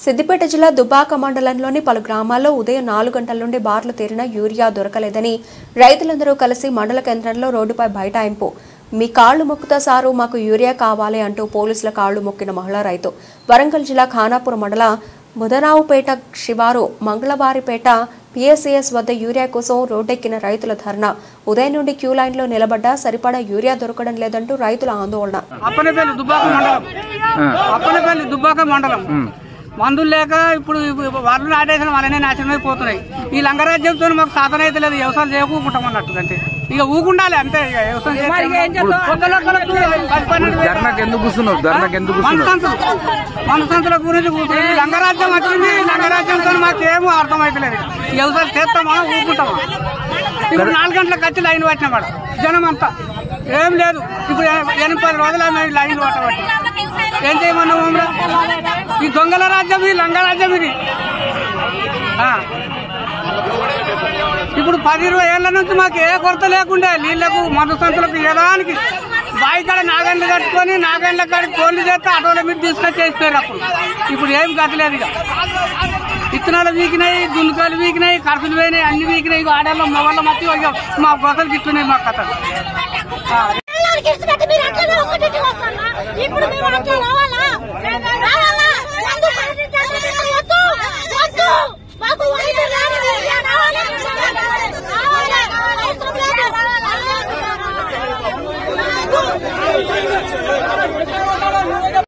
సిద్దిపేట జిల్లా దుబ్బాక మండలంలోని పలు గ్రామాల్లో ఉదయం 4 గంటల నుండి బార్లు తీరిన యూరియా దొరకలేదని రైతులందరూ కలిసి మండల కేంద్రంలో రోడ్డుపై బైఠాయింపు. మీ కాళ్లు మొక్కుతా సారు, మాకు యూరియా కావాలి అంటూ పోలీసుల కాళ్లు మొక్కిన మహిళా రైతు. వరంగల్ జిల్లా ఖానాపూర్ మండల ముదనావుపేట శివారు మంగళవారిపేట PSCS వద్ద యూరియా కోసం రోడ్డెక్కిన రైతుల ధర్నా. ఉదయం నుండి క్యూ లైన్లో నిలబడ్డా సరిపడా యూరియా దొరకడం లేదంటూ రైతుల ఆందోళన. మందులు లేక ఇప్పుడు వాళ్ళు నాటేసిన వాళ్ళనే నాశనం అయిపోతున్నాయి. ఈ లంగరాజ్యంతో మాకు సాధన అయితే లేదు, వ్యవసాయం చేయకుంటాం అన్నట్టు. అంటే ఇక ఊకుండాలి అంతే. మనసంతుల గురించి లంగరాజ్యం వచ్చింది. లంగరాజ్యంతో మాకేమో అర్థమైతలేదు. వ్యవసాయం చేస్తామా ఊకుంటామా? ఇప్పుడు 4 గంటలకు వచ్చి లైన్ పట్టిన వాడు జనం అంతా ఏం లేదు. ఇప్పుడు 8-10 రోజులు లైన్ పట్టబట్టి ఏం చేయమన్నా? ఈ దొంగల రాజ్యం, ఈ లంగ రాజ్యం ఇది. ఇప్పుడు 10-20 ఏళ్ల నుంచి మాకు ఏ కొరత లేకుండా నీళ్లకు, మందు సంచులకు, ఏదానికి బావి కాడ నాగండ్లు కట్టుకొని నాగండ్ల కాడికి కోళ్ళు చేస్తే ఆటోల మీద తీసుకొని చేసిపోయారు. ఇప్పుడు ఏం గతలేదు. ఇక విత్తనాలు వీకినాయి, దున్నుకాలు వీకినాయి, ఖర్చులు పోయినాయి, అన్ని వీకినాయి. ఆడల్లో మొగళ్ళ మధ్య మా గొసలు గిట్టున్నాయి మా కథ.